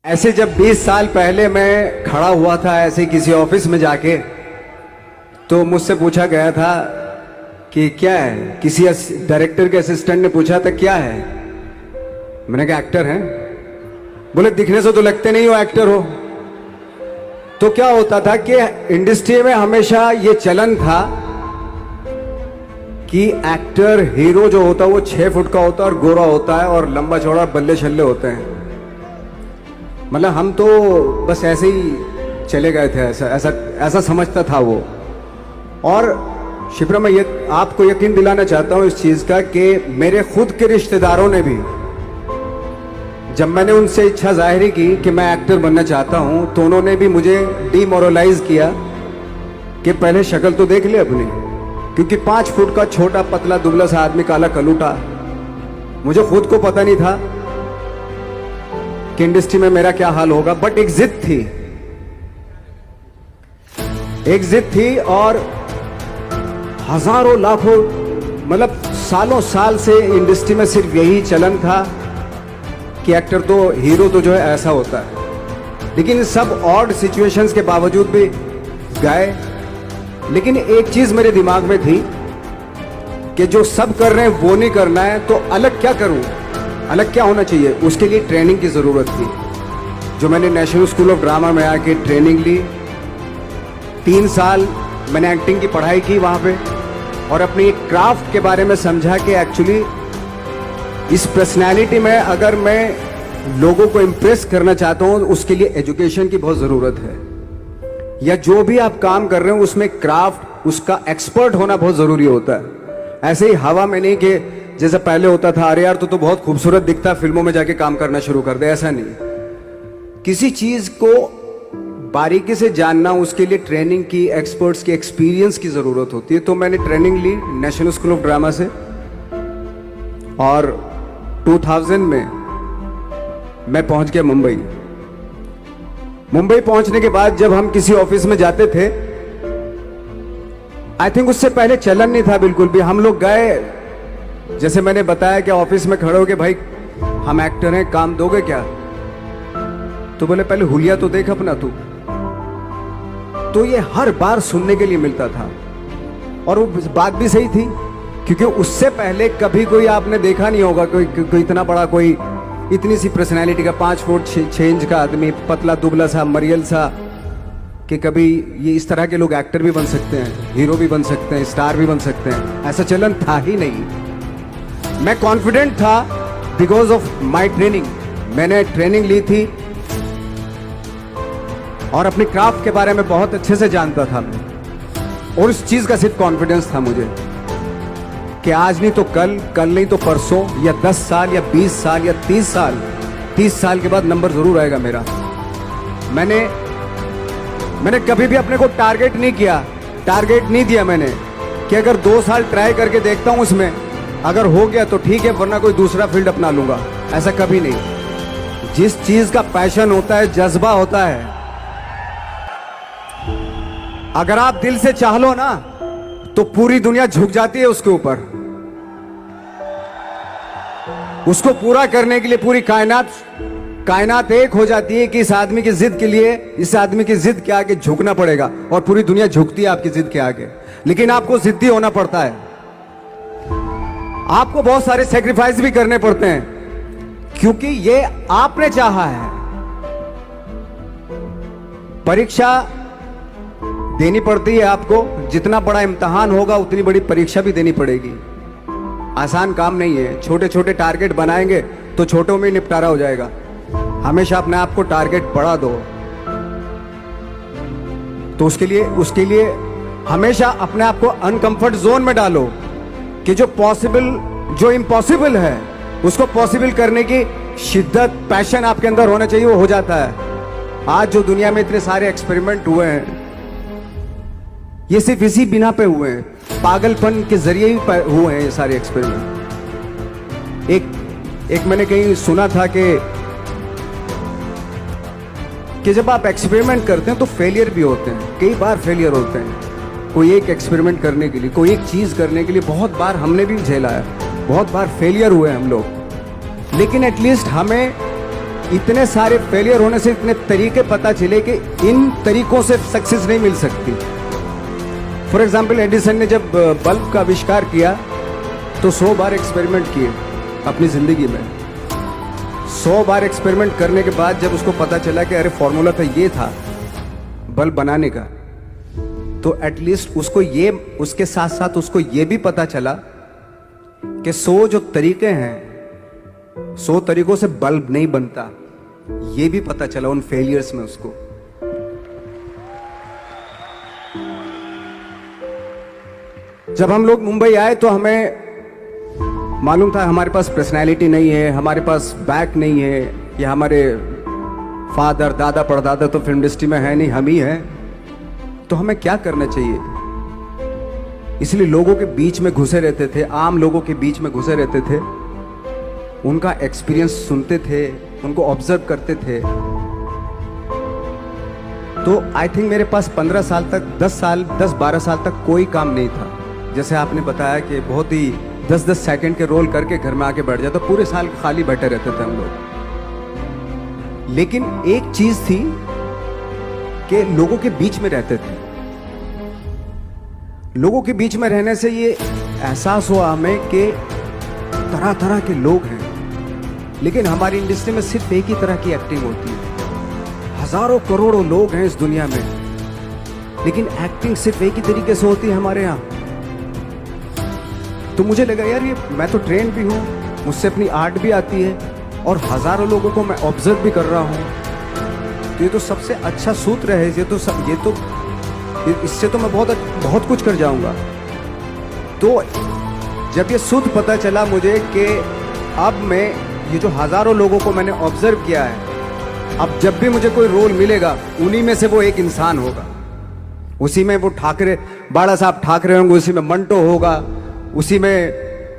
ऐसे जब 20 साल पहले मैं खड़ा हुआ था ऐसे किसी ऑफिस में जाके, तो मुझसे पूछा गया था कि क्या है। किसी डायरेक्टर के असिस्टेंट ने पूछा था क्या है। मैंने कहा एक्टर हैं। बोले दिखने से तो लगते नहीं हो एक्टर हो। तो क्या होता था कि इंडस्ट्री में हमेशा ये चलन था कि एक्टर हीरो जो होता है वो 6 फुट का होता है और गोरा होता है और लंबा चौड़ा बल्ले छल्ले होते हैं। मतलब हम तो बस ऐसे ही चले गए थे, ऐसा ऐसा ऐसा समझता था वो। और शिप्रा, मैं ये आपको यकीन दिलाना चाहता हूं इस चीज का कि मेरे खुद के रिश्तेदारों ने भी, जब मैंने उनसे इच्छा जाहिर की कि मैं एक्टर बनना चाहता हूं, तो उन्होंने भी मुझे डीमोरलाइज किया कि पहले शक्ल तो देख ले अपनी, क्योंकि 5 फुट का छोटा पतला दुबला सा आदमी, काला कलूटा। मुझे खुद को पता नहीं था कि इंडस्ट्री में मेरा क्या हाल होगा, बट एक जिद थी, एक जिद थी। और हजारों लाखों, मतलब सालों साल से इंडस्ट्री में सिर्फ यही चलन था कि एक्टर तो, हीरो तो जो है ऐसा होता है। लेकिन सब ऑड सिचुएशंस के बावजूद भी गए। लेकिन एक चीज मेरे दिमाग में थी कि जो सब कर रहे हैं वो नहीं करना है, तो अलग क्या करूं, अलग क्या होना चाहिए। उसके लिए ट्रेनिंग की जरूरत थी, जो मैंने नेशनल स्कूल ऑफ ड्रामा में आके ट्रेनिंग ली। 3 साल मैंने एक्टिंग की पढ़ाई की वहां पे, और अपनी एक क्राफ्ट के बारे में समझा कि एक्चुअली इस पर्सनैलिटी में अगर मैं लोगों को इंप्रेस करना चाहता हूं, उसके लिए एजुकेशन की बहुत जरूरत है। या जो भी आप काम कर रहे हो उसमें क्राफ्ट, उसका एक्सपर्ट होना बहुत जरूरी होता है। ऐसे ही हवा में नहीं कि जैसे पहले होता था, अरे यार तो बहुत खूबसूरत दिखता, फिल्मों में जाके काम करना शुरू कर दे। ऐसा नहीं, किसी चीज को बारीकी से जानना, उसके लिए ट्रेनिंग की, एक्सपर्ट्स की, एक्सपीरियंस की जरूरत होती है। तो मैंने ट्रेनिंग ली नेशनल स्कूल ऑफ ड्रामा से, और 2000 में मैं पहुंच गया मुंबई। मुंबई पहुंचने के बाद जब हम किसी ऑफिस में जाते थे, आई थिंक उससे पहले चलन नहीं था बिल्कुल भी। हम लोग गए, जैसे मैंने बताया कि ऑफिस में खड़े हो के, भाई हम एक्टर हैं, काम दोगे क्या। तो बोले पहले हुलिया तो देख अपना तू। तो ये हर बार सुनने के लिए मिलता था, और वो बात भी सही थी, क्योंकि उससे पहले कभी कोई आपने देखा नहीं होगा कोई इतना बड़ा, कोई इतनी सी पर्सनैलिटी का 5 फुट 6 इंच का आदमी, पतला दुबला सा मरियल सा, कि कभी ये इस तरह के लोग एक्टर भी बन सकते हैं, हीरो भी बन सकते हैं, स्टार भी बन सकते हैं। ऐसा चलन था ही नहीं। मैं कॉन्फिडेंट था बिकॉज ऑफ माई ट्रेनिंग। मैंने ट्रेनिंग ली थी और अपनी क्राफ्ट के बारे में बहुत अच्छे से जानता था मैं, और उस चीज का सिर्फ कॉन्फिडेंस था मुझे कि आज नहीं तो कल, कल नहीं तो परसों, या 10 साल या 20 साल या 30 साल, 30 साल के बाद नंबर जरूर आएगा मेरा। मैंने कभी भी अपने को टारगेट नहीं किया, टारगेट नहीं दिया मैंने कि अगर 2 साल ट्राई करके देखता हूं, उसमें अगर हो गया तो ठीक है, वरना कोई दूसरा फील्ड अपना लूंगा। ऐसा कभी नहीं। जिस चीज का पैशन होता है, जज्बा होता है, अगर आप दिल से चाह लो ना, तो पूरी दुनिया झुक जाती है उसके ऊपर। उसको पूरा करने के लिए पूरी कायनात एक हो जाती है कि इस आदमी की जिद के लिए, इस आदमी की जिद के आगे झुकना पड़ेगा, और पूरी दुनिया झुकती है आपकी जिद के आगे। लेकिन आपको जिद्दी होना पड़ता है, आपको बहुत सारे सेक्रीफाइस भी करने पड़ते हैं, क्योंकि ये आपने चाहा है। परीक्षा देनी पड़ती है आपको, जितना बड़ा इम्तिहान होगा उतनी बड़ी परीक्षा भी देनी पड़ेगी। आसान काम नहीं है। छोटे छोटे टारगेट बनाएंगे तो छोटों में निपटारा हो जाएगा। हमेशा अपने आप को टारगेट बढ़ा दो। तो उसके लिए हमेशा अपने आप को अनकंफर्ट जोन में डालो, कि जो इम्पॉसिबल है उसको पॉसिबल करने की शिद्दत, पैशन आपके अंदर होना चाहिए, वो हो जाता है। आज जो दुनिया में इतने सारे एक्सपेरिमेंट हुए हैं, ये सिर्फ इसी बिना पे हुए हैं, पागलपन के जरिए ही हुए हैं ये सारे एक्सपेरिमेंट। एक मैंने कहीं सुना था कि जब आप एक्सपेरिमेंट करते हैं तो फेलियर भी होते हैं, कई बार फेलियर होते हैं। कोई एक एक्सपेरिमेंट करने के लिए, कोई एक चीज करने के लिए बहुत बार हमने भी झेला है, बहुत बार फेलियर हुए हम लोग। लेकिन एटलीस्ट हमें इतने सारे फेलियर होने से इतने तरीके पता चले कि इन तरीकों से सक्सेस नहीं मिल सकती। फॉर एग्जाम्पल, एडिसन ने जब बल्ब का आविष्कार किया तो 100 बार एक्सपेरिमेंट किए अपनी जिंदगी में। 100 बार एक्सपेरिमेंट करने के बाद जब उसको पता चला कि अरे फॉर्मूला तो ये था बल्ब बनाने का, तो एटलीस्ट उसको ये, उसके साथ साथ उसको ये भी पता चला कि 100 जो तरीके हैं, 100 तरीकों से बल्ब नहीं बनता, ये भी पता चला उन फेलियर्स में उसको। जब हम लोग मुंबई आए तो हमें मालूम था हमारे पास पर्सनैलिटी नहीं है, हमारे पास बैक नहीं है, या हमारे फादर दादा परदादा तो फिल्म इंडस्ट्री में है नहीं, हम ही हैं, तो हमें क्या करना चाहिए। इसलिए लोगों के बीच में घुसे रहते थे, आम लोगों के बीच में घुसे रहते थे, उनका एक्सपीरियंस सुनते थे, उनको ऑब्जर्व करते थे। तो आई थिंक मेरे पास 15 साल तक, 10-12 साल तक कोई काम नहीं था। जैसे आपने बताया कि बहुत ही 10-10 सेकंड के रोल करके घर में आके बैठ जाए, तो पूरे साल खाली बैठे रहते थे हम लोग। लेकिन एक चीज थी कि लोगों के बीच में रहते थे। लोगों के बीच में रहने से ये एहसास हुआ हमें कि तरह तरह के लोग हैं, लेकिन हमारी इंडस्ट्री में सिर्फ एक ही तरह की एक्टिंग होती है। हजारों करोड़ों लोग हैं इस दुनिया में, लेकिन एक्टिंग सिर्फ एक ही तरीके से होती है हमारे यहाँ। तो मुझे लगा यार, ये मैं तो ट्रेन भी हूँ, मुझसे अपनी आर्ट भी आती है, और हजारों लोगों को मैं ऑब्जर्व भी कर रहा हूँ, तो ये तो सबसे अच्छा सूत्र है। इससे तो मैं बहुत कुछ कर जाऊंगा। तो जब ये सूत्र पता चला मुझे कि अब मैं ये जो हजारों लोगों को मैंने ऑब्जर्व किया है, अब जब भी मुझे कोई रोल मिलेगा उन्हीं में से वो एक इंसान होगा। उसी में वो ठाकरे, बाला साहब ठाकरे होंगे, उसी में मंटो होगा, उसी में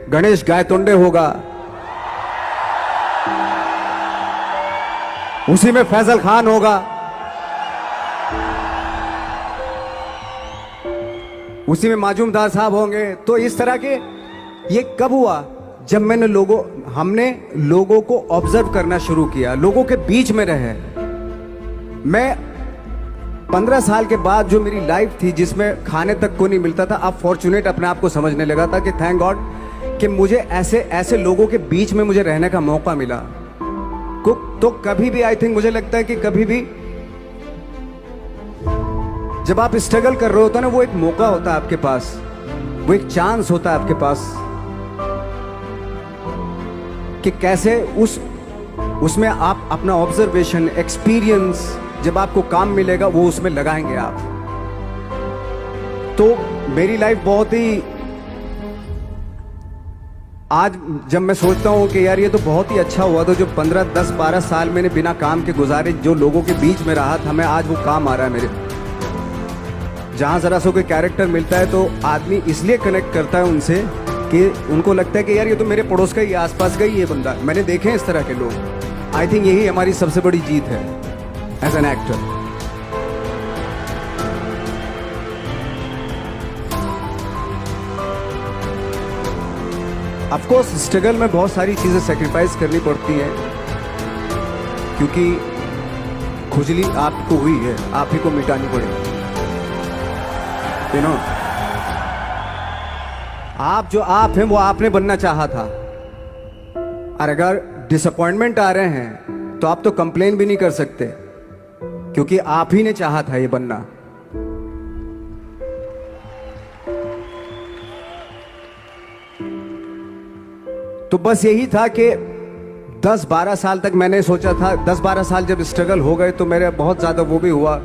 गणेश गायतोंडे होगा, उसी में फैजल खान होगा, उसी में माजूमदार साहब होंगे। तो इस तरह के, ये कब हुआ? जब हमने लोगों को ऑब्जर्व करना शुरू किया, लोगों के बीच में रहे। मैं 15 साल के बाद जो मेरी लाइफ थी, जिसमें खाने तक को नहीं मिलता था, अब फॉर्चुनेट अपने आप को समझने लगा था कि थैंक गॉड कि मुझे ऐसे लोगों के बीच में मुझे रहने का मौका मिला। तो कभी भी, आई थिंक मुझे लगता है कि कभी भी जब आप स्ट्रगल कर रहे होते ना, वो एक मौका होता है आपके पास, वो एक चांस होता है आपके पास कि कैसे उसमें आप अपना ऑब्जर्वेशन, एक्सपीरियंस, जब आपको काम मिलेगा वो उसमें लगाएंगे आप। तो मेरी लाइफ बहुत ही, आज जब मैं सोचता हूं कि यार ये तो बहुत ही अच्छा हुआ, तो जो 15, 10, 12 साल मैंने बिना काम के गुजारे, जो लोगों के बीच में रहा था, मैं आज वो काम आ रहा है मेरे। जहां जरा सा कोई कैरेक्टर मिलता है तो आदमी इसलिए कनेक्ट करता है उनसे कि उनको लगता है कि यार ये तो मेरे पड़ोस का ही, आसपास का ही ये बंदा। मैंने देखे हैं इस तरह के लोग। आई थिंक यही हमारी सबसे बड़ी जीत है as an actor. Of course struggle में बहुत सारी चीजें सेक्रीफाइस करनी पड़ती हैं, क्योंकि खुजली आपको हुई है, आप ही को मिटानी पड़ेगी। यू नो, आप जो आप हैं वो आपने बनना चाहा था, और अगर डिसअपॉइंटमेंट आ रहे हैं तो आप तो कंप्लेन भी नहीं कर सकते, क्योंकि आप ही ने चाहा था ये बनना। तो बस यही था कि 10-12 साल तक मैंने सोचा था, 10-12 साल जब स्ट्रगल हो गए तो मेरे बहुत ज़्यादा वो भी हुआ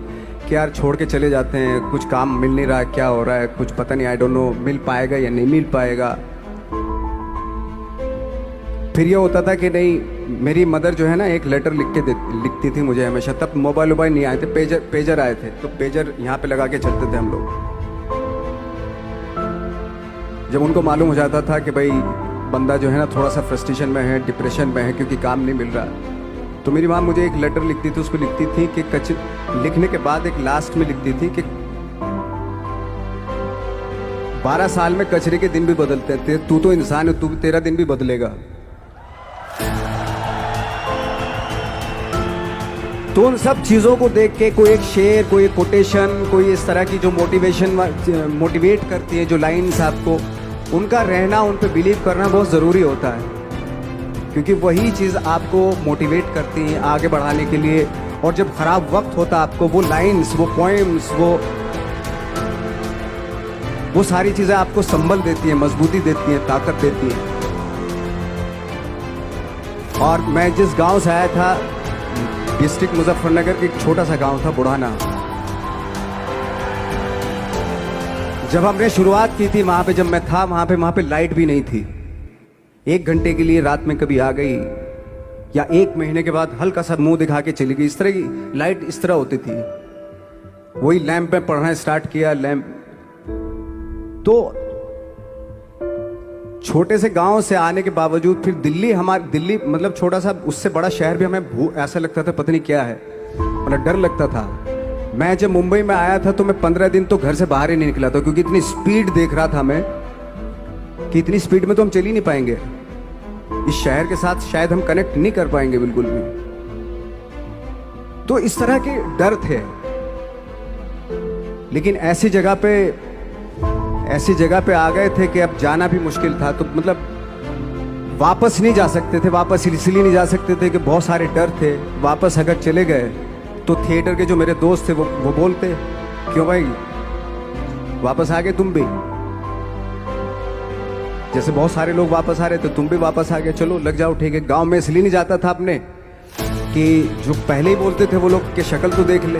कि यार छोड़ के चले जाते हैं, कुछ काम मिल नहीं रहा, क्या हो रहा है कुछ पता नहीं, आई डोंट नो मिल पाएगा या नहीं मिल पाएगा। फिर ये होता था कि नहीं, मेरी मदर जो है ना एक लेटर लिखती थी मुझे हमेशा। तब मोबाइल नहीं आए थे, पेजर आए थे, तो पेजर यहाँ पे लगा के चलते थे हम लोग। जब उनको मालूम हो जाता था कि भाई बंदा जो है ना थोड़ा सा फ्रस्ट्रेशन में है, डिप्रेशन में है, क्योंकि काम नहीं मिल रहा, तो मेरी माँ मुझे एक लेटर लिखती थी। उसको लिखती थी कि लिखने के बाद एक लास्ट में लिखती थी कि 12 साल में कचरे के दिन भी बदलते थे, तू तो इंसान है, तेरा दिन भी बदलेगा। तो उन सब चीज़ों को देख के कोई एक शेर, कोई एक कोटेशन, कोई इस तरह की जो मोटिवेट करती है जो लाइन्स आपको, उनका रहना, उन पे बिलीव करना बहुत ज़रूरी होता है, क्योंकि वही चीज़ आपको मोटिवेट करती हैं आगे बढ़ाने के लिए। और जब ख़राब वक्त होता है आपको वो लाइन्स, वो पोएम्स, वो सारी चीज़ें आपको संबल देती हैं, मजबूती देती हैं, ताकत देती हैं। और मैं जिस गांव से आया था, डिस्ट्रिक्ट मुजफ्फरनगर के एक छोटा सा गांव था बुढ़ाना, जब हमने शुरुआत की थी वहाँ पे, जब मैं था वहाँ पे लाइट भी नहीं थी। 1 घंटे के लिए रात में कभी आ गई, या 1 महीने के बाद हल्का सा मुंह दिखा के चली गई। इस तरह की लाइट इस तरह होती थी। वही लैंप में पढ़ना स्टार्ट किया, लैंप। तो छोटे से गांव से आने के बावजूद फिर दिल्ली मतलब छोटा सा, उससे बड़ा शहर भी हमें ऐसा लगता था पता नहीं क्या है, मतलब डर लगता था। मैं जब मुंबई में आया था तो मैं 15 दिन तो घर से बाहर ही नहीं निकला था, क्योंकि इतनी स्पीड देख रहा था मैं कि इतनी स्पीड में तो हम चल ही नहीं पाएंगे, इस शहर के साथ शायद हम कनेक्ट नहीं कर पाएंगे बिल्कुल भी। तो इस तरह के डर थे। लेकिन ऐसी जगह पे आ गए थे कि अब जाना भी मुश्किल था। तो मतलब वापस नहीं जा सकते थे, वापस इसलिए नहीं जा सकते थे कि बहुत सारे डर थे। वापस अगर चले गए तो थिएटर के जो मेरे दोस्त थे वो बोलते, क्यों भाई वापस आ गए तुम भी, जैसे बहुत सारे लोग वापस आ रहे थे तुम भी वापस आ गए, चलो लग जाओ ठीक है। गांव में इसलिए नहीं जाता था अपने कि जो पहले ही बोलते थे वो लोग कि शक्ल तो देख ले,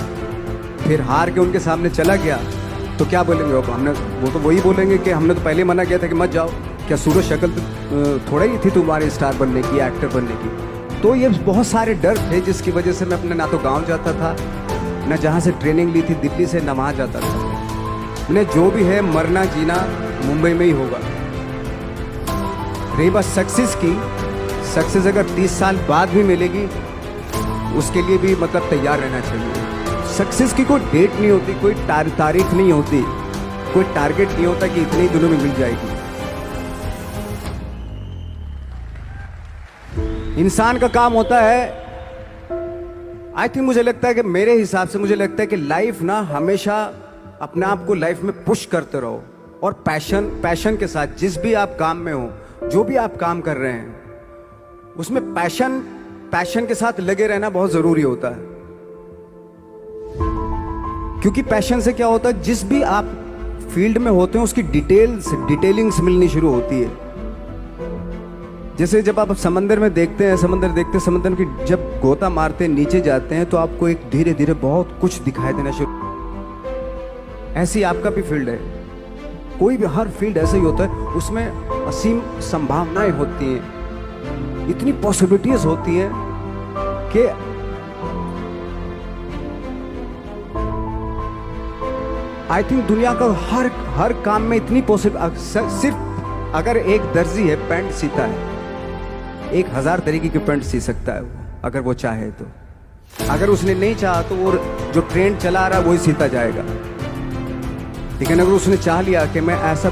फिर हार के उनके सामने चला गया तो क्या बोलेंगे वो तो वही बोलेंगे कि हमने तो पहले मना किया था कि मत जाओ, क्या सूरज शक्ल थोड़ा ही थी तुम्हारे स्टार बनने की, एक्टर बनने की। तो ये बहुत सारे डर थे जिसकी वजह से मैं अपने ना तो गांव जाता था, ना जहाँ से ट्रेनिंग ली थी दिल्ली से, ना वहाँ जाता था। मैंने जो भी है मरना जीना मुंबई में ही होगा। रही बात सक्सेस की, सक्सेस अगर 30 साल बाद भी मिलेगी उसके लिए भी मतलब तैयार रहना चाहिए। सक्सेस की कोई डेट नहीं होती, कोई तारीख नहीं होती, कोई टारगेट नहीं होता कि इतने ही दिनों में मिल जाएगी। इंसान का काम होता है, आई थिंक मुझे लगता है कि मेरे हिसाब से मुझे लगता है कि लाइफ ना हमेशा अपने आप को लाइफ में पुश करते रहो, और पैशन के साथ जिस भी आप काम में हो, जो भी आप काम कर रहे हैं उसमें पैशन के साथ लगे रहना बहुत जरूरी होता है। क्योंकि पैशन से क्या होता है, जिस भी आप फील्ड में होते हैं उसकी डिटेलिंग्स मिलनी शुरू होती है। जैसे जब आप समंदर में देखते हैं, समंदर की जब गोता मारते हैं, नीचे जाते हैं तो आपको एक धीरे धीरे बहुत कुछ दिखाई देना शुरू। ऐसी आपका भी फील्ड है, कोई भी हर फील्ड ऐसा ही होता है, उसमें असीम संभावनाएं होती हैं, इतनी पॉसिबिलिटीज होती हैं कि आई थिंक दुनिया का हर काम में इतनी सिर्फ अगर एक दर्जी है पैंट सीता है, 1000 तरीके की पैंट सी सकता है वो, अगर वो चाहे तो। अगर उसने नहीं चाहा तो वो जो ट्रेंड चला रहा है वही सीता जाएगा। लेकिन अगर उसने चाह लिया कि मैं ऐसा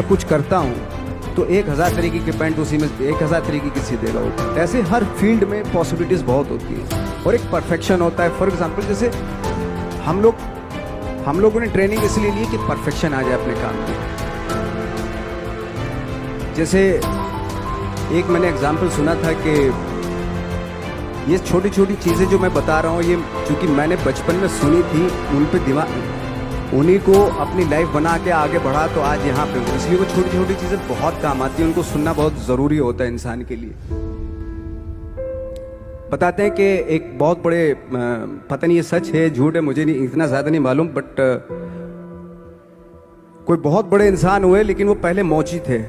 कुछ करता हूं तो 1000 तरीके की पैंट उसी में 1000 तरीके की सी देगा वो। ऐसे हर फील्ड में पॉसिबिलिटीज बहुत होती है और एक परफेक्शन होता है। फॉर एग्जाम्पल जैसे हम लोगों ने ट्रेनिंग इसलिए ली कि परफेक्शन आ जाए अपने काम में। जैसे एक मैंने एग्जाम्पल सुना था कि ये छोटी छोटी चीज़ें जो मैं बता रहा हूँ, ये चूँकि मैंने बचपन में सुनी थी, उन पे उन्हीं को अपनी लाइफ बना के आगे बढ़ा तो आज यहाँ पे हूँ। इसलिए वो छोटी छोटी चीज़ें बहुत काम आती हैं, उनको सुनना बहुत ज़रूरी होता है इंसान के लिए। बताते हैं कि एक बहुत बड़े, पता नहीं ये सच है झूठ है, मुझे नहीं इतना ज़्यादा नहीं मालूम, बट कोई बहुत बड़े इंसान हुए, लेकिन वो पहले मोची थे,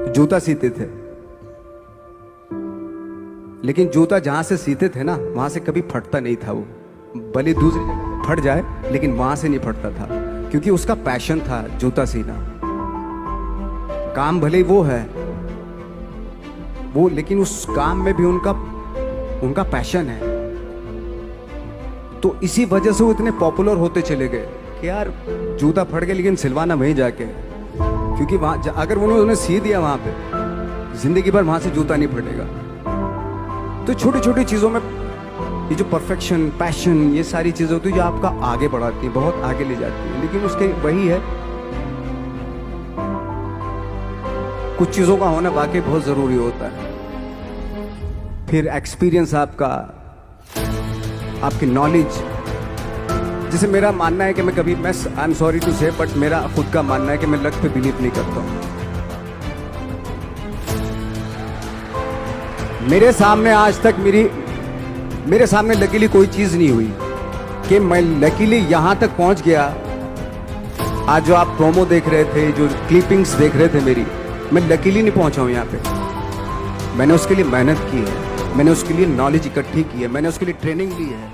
जूता सीते थे। लेकिन जूता जहाँ से सीते थे ना वहाँ से कभी फटता नहीं था। वो भले दूसरी जगह फट जाए लेकिन वहाँ से नहीं फटता था, क्योंकि उसका पैशन था जूता सीना। काम भले वो है वो, लेकिन उस काम में भी उनका पैशन है। तो इसी वजह से वो इतने पॉपुलर होते चले गए कि यार जूता फट गया लेकिन सिलवाना वहीं जाके, क्योंकि वहाँ अगर उन्होंने सी दिया वहाँ पे जिंदगी भर वहाँ से जूता नहीं फटेगा। तो छोटी छोटी चीज़ों में ये जो परफेक्शन, पैशन, ये सारी चीज़ें होती है जो आपका आगे बढ़ाती है, बहुत आगे ले जाती है। लेकिन उसके वही है, कुछ चीज़ों का होना वाकई बहुत ज़रूरी होता है। फिर एक्सपीरियंस आपका, आपकी नॉलेज। जैसे मेरा मानना है कि मैं आई एम सॉरी टू से, बट मेरा खुद का मानना है कि मैं लक पे बिलीव नहीं करता हूँ। मेरे सामने आज तक मेरे सामने लकीली कोई चीज़ नहीं हुई कि मैं लकीली यहाँ तक पहुँच गया। आज जो आप प्रोमो देख रहे थे, जो क्लिपिंग्स देख रहे थे मेरी, मैं लकीली नहीं पहुँचा हूँ यहाँ पे। मैंने उसके लिए मेहनत की है, मैंने उसके लिए नॉलेज इकट्ठी की है, मैंने उसके लिए ट्रेनिंग ली है।